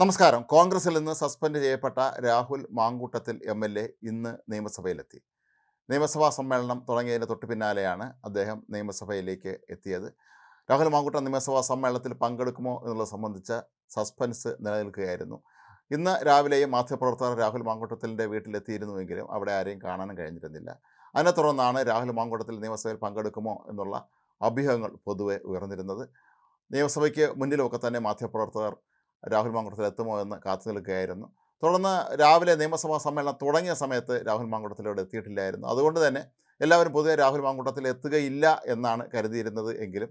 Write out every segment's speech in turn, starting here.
നമസ്കാരം. കോൺഗ്രസിൽ നിന്ന് സസ്പെൻഡ് ചെയ്യപ്പെട്ട രാഹുൽ മാങ്കൂട്ടത്തിൽ എം.എൽ.എ ഇന്ന് നിയമസഭയിലെത്തി. നിയമസഭാ സമ്മേളനം തുടങ്ങിയതിന് തൊട്ടു പിന്നാലെയാണ് അദ്ദേഹം നിയമസഭയിലേക്ക് എത്തിയത്. രാഹുൽ മാങ്കൂട്ടം നിയമസഭാ സമ്മേളനത്തിൽ പങ്കെടുക്കുമോ എന്നുള്ളത് സംബന്ധിച്ച സസ്പെൻസ് നിലനിൽക്കുകയായിരുന്നു. ഇന്ന് രാവിലെയും മാധ്യമപ്രവർത്തകർ രാഹുൽ മാങ്കൂട്ടത്തിലിൻ്റെ വീട്ടിലെത്തിയിരുന്നുവെങ്കിലും അവിടെ ആരെയും കാണാനും കഴിഞ്ഞിരുന്നില്ല. അതിനെ തുടർന്നാണ് രാഹുൽ മാങ്കൂട്ടത്തിൽ നിയമസഭയിൽ പങ്കെടുക്കുമോ എന്നുള്ള അഭ്യൂഹങ്ങൾ പൊതുവെ ഉയർന്നിരുന്നത്. നിയമസഭയ്ക്ക് മുന്നിലുമൊക്കെ തന്നെ മാധ്യമപ്രവർത്തകർ രാഹുൽ മാങ്കൂട്ടത്തിൽ എത്തുമോ എന്ന് കാത്തു നിൽക്കുകയായിരുന്നു. തുടർന്ന് രാവിലെ നിയമസഭാ സമ്മേളനം തുടങ്ങിയ സമയത്ത് രാഹുൽ മാങ്കൂട്ടത്തിൽ ഇവിടെ എത്തിയിട്ടില്ലായിരുന്നു. അതുകൊണ്ട് തന്നെ എല്ലാവരും പൊതുവെ രാഹുൽ മാങ്കൂട്ടത്തിൽ എത്തുകയില്ല എന്നാണ് കരുതിയിരുന്നത്. എങ്കിലും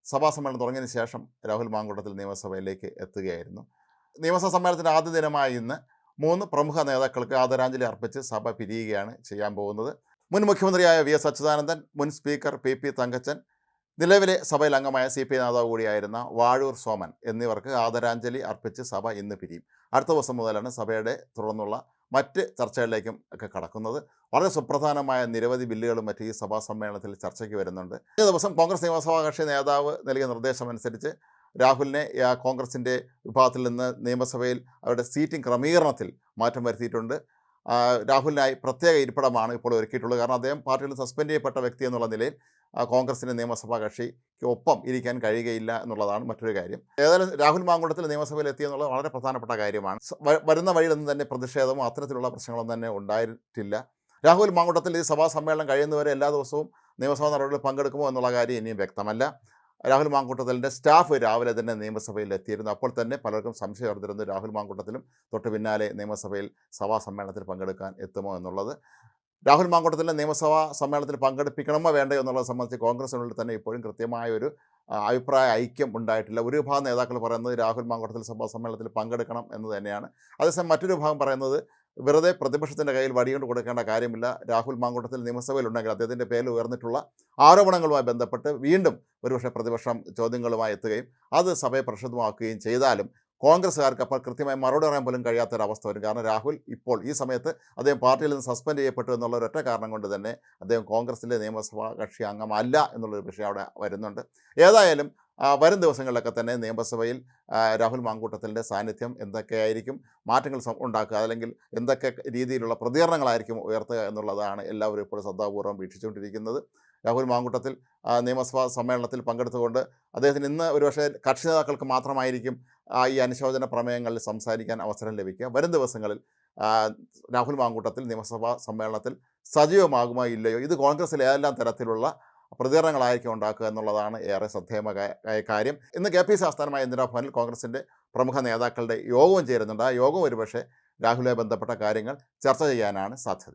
സഭാ സമ്മേളനം തുടങ്ങിയതിന് ശേഷം രാഹുൽ മാങ്കൂട്ടത്തിൽ നിയമസഭയിലേക്ക് എത്തുകയായിരുന്നു. നിയമസഭാ സമ്മേളനത്തിൻ്റെ ആദ്യ ദിനമായ ഇന്ന് 3 പ്രമുഖ നേതാക്കൾക്ക് ആദരാഞ്ജലി അർപ്പിച്ച് സഭ പിരിയുകയാണ് ചെയ്യാൻ പോകുന്നത്. മുൻ മുഖ്യമന്ത്രിയായ വി.എസ്. അച്യുതാനന്ദൻ, മുൻ സ്പീക്കർ പി തങ്കച്ചൻ, നിലവിലെ സഭയിൽ അംഗമായ CPI നേതാവ് കൂടിയായിരുന്ന വാഴൂർ സോമൻ എന്നിവർക്ക് ആദരാഞ്ജലി അർപ്പിച്ച് സഭ ഇന്ന് പിരിയും. അടുത്ത ദിവസം മുതലാണ് സഭയുടെ തുടർന്നുള്ള മറ്റ് ചർച്ചകളിലേക്കും ഒക്കെ കടക്കുന്നത്. വളരെ സുപ്രധാനമായ നിരവധി ബില്ലുകളും മറ്റ് ഈ സഭാ സമ്മേളനത്തിൽ ചർച്ചയ്ക്ക് വരുന്നുണ്ട്. ഈ ദിവസം കോൺഗ്രസ് നിയമസഭാ കക്ഷി നേതാവ് നൽകിയ നിർദ്ദേശമനുസരിച്ച് രാഹുലിനെ കോൺഗ്രസിൻ്റെ വിഭാഗത്തിൽ നിന്ന് നിയമസഭയിൽ അവരുടെ സീറ്റിംഗ് ക്രമീകരണത്തിൽ മാറ്റം വരുത്തിയിട്ടുണ്ട്. രാഹുലിനായി പ്രത്യേക ഇരിപ്പിടമാണ് ഇപ്പോൾ ഒരുക്കിയിട്ടുള്ളത്. കാരണം അദ്ദേഹം പാർട്ടിയിൽ സസ്പെൻഡ് ചെയ്യപ്പെട്ട വ്യക്തി എന്നുള്ള നിലയിൽ കോൺഗ്രസിൻ്റെ നിയമസഭാ കക്ഷിക്ക് ഒപ്പം ഇരിക്കാൻ കഴിയുകയില്ല എന്നുള്ളതാണ് മറ്റൊരു കാര്യം. ഏതായാലും രാഹുൽ മാങ്കൂട്ടത്തിൽ നിയമസഭയിൽ എത്തിയെന്നുള്ളത് വളരെ പ്രധാനപ്പെട്ട കാര്യമാണ്. വരുന്ന വഴിയിലൊന്നും തന്നെ പ്രതിഷേധമോ അത്തരത്തിലുള്ള പ്രശ്നങ്ങളൊന്നും തന്നെ ഉണ്ടായിട്ടില്ല. രാഹുൽ മാങ്കൂട്ടത്തിൽ ഈ സഭാ സമ്മേളനം കഴിയുന്നവരെ എല്ലാ ദിവസവും നിയമസഭാ നടപടികളിൽ പങ്കെടുക്കുമോ എന്നുള്ള കാര്യം ഇനിയും വ്യക്തമല്ല. രാഹുൽ മാങ്കൂട്ടത്തിലിൻ്റെ സ്റ്റാഫ് രാവിലെ തന്നെ നിയമസഭയിൽ എത്തിയിരുന്നു. അപ്പോൾ തന്നെ പലർക്കും സംശയം ഉയർന്നിരുന്നു രാഹുൽ മാങ്കൂട്ടത്തിലും തൊട്ട് പിന്നാലെ നിയമസഭയിൽ സഭാ സമ്മേളനത്തിൽ പങ്കെടുക്കാൻ എത്തുമോ എന്നുള്ളത്. രാഹുൽ മാങ്കൂട്ടത്തിലെ നിയമസഭാ സമ്മേളനത്തിൽ പങ്കെടുപ്പിക്കണമോ വേണ്ടയോ എന്നുള്ളത് സംബന്ധിച്ച് കോൺഗ്രസിനുള്ളിൽ തന്നെ ഇപ്പോഴും കൃത്യമായൊരു അഭിപ്രായ ഐക്യം ഉണ്ടായിട്ടില്ല. ഒരു വിഭാഗം നേതാക്കൾ പറയുന്നത് രാഹുൽ മാങ്കൂട്ടത്തിൽ സഭാ സമ്മേളനത്തിൽ പങ്കെടുക്കണം എന്ന് തന്നെയാണ്. അതേസമയം മറ്റൊരു വിഭാഗം പറയുന്നത് വെറുതെ പ്രതിപക്ഷത്തിൻ്റെ കയ്യിൽ വടികൊണ്ട് കൊടുക്കേണ്ട കാര്യമില്ല. രാഹുൽ മാങ്കൂട്ടത്തിൽ നിയമസഭയിലുണ്ടെങ്കിൽ അദ്ദേഹത്തിൻ്റെ പേരിൽ ഉയർന്നിട്ടുള്ള ആരോപണങ്ങളുമായി ബന്ധപ്പെട്ട് വീണ്ടും ഒരുപക്ഷെ പ്രതിപക്ഷം ചോദ്യങ്ങളുമായി എത്തുകയും അത് സഭയെ പ്രക്ഷുബ്ധമാക്കുകയും ചെയ്താലും കോൺഗ്രസ്സുകാർക്ക് അപ്പോൾ കൃത്യമായി മറുപടി പറയാൻ പോലും കഴിയാത്തൊരവസ്ഥ വരും. കാരണം രാഹുൽ ഇപ്പോൾ ഈ സമയത്ത് അദ്ദേഹം പാർട്ടിയിൽ നിന്ന് സസ്പെൻഡ് ചെയ്യപ്പെട്ടു എന്നുള്ള ഒരൊറ്റ കാരണം കൊണ്ട് തന്നെ അദ്ദേഹം കോൺഗ്രസിൻ്റെ നിയമസഭാ കക്ഷി അംഗമല്ല എന്നുള്ളൊരു വിഷയം അവിടെ വരുന്നുണ്ട്. ഏതായാലും വരും ദിവസങ്ങളിലൊക്കെ തന്നെ നിയമസഭയിൽ രാഹുൽ മാങ്കൂട്ടത്തിൻ്റെ സാന്നിധ്യം എന്തൊക്കെയായിരിക്കും മാറ്റങ്ങൾ ഉണ്ടാക്കുക, അല്ലെങ്കിൽ എന്തൊക്കെ രീതിയിലുള്ള പ്രതികരണങ്ങളായിരിക്കും ഉയർത്തുക എന്നുള്ളതാണ് എല്ലാവരും ഇപ്പോൾ ശ്രദ്ധാപൂർവ്വം വീക്ഷിച്ചുകൊണ്ടിരിക്കുന്നത്. രാഹുൽ മാങ്കൂട്ടത്തിൽ നിയമസഭാ സമ്മേളനത്തിൽ പങ്കെടുത്തുകൊണ്ട് അദ്ദേഹത്തിന് ഇന്ന് ഒരുപക്ഷെ കക്ഷി നേതാക്കൾക്ക് മാത്രമായിരിക്കും ഈ അനുശോചന പ്രമേയങ്ങളിൽ സംസാരിക്കാൻ അവസരം ലഭിക്കുക. വരും ദിവസങ്ങളിൽ രാഹുൽ മാങ്കൂട്ടത്തിൽ നിയമസഭാ സമ്മേളനത്തിൽ സജീവമാകുമോ ഇല്ലയോ, ഇത് കോൺഗ്രസിൽ ഏതെല്ലാം തരത്തിലുള്ള പ്രതികരണങ്ങളായിരിക്കും ഉണ്ടാക്കുക എന്നുള്ളതാണ് ഏറെ ശ്രദ്ധേയമായ കാര്യം. ഇന്ന് KPC ആസ്ഥാനമായ ഇന്ദിരാഭവനിൽ കോൺഗ്രസിൻ്റെ പ്രമുഖ നേതാക്കളുടെ യോഗവും ചേരുന്നുണ്ട്. ആ യോഗം ഒരുപക്ഷെ രാഹുലുമായി ബന്ധപ്പെട്ട കാര്യങ്ങൾ ചർച്ച ചെയ്യാനാണ് സാധ്യത.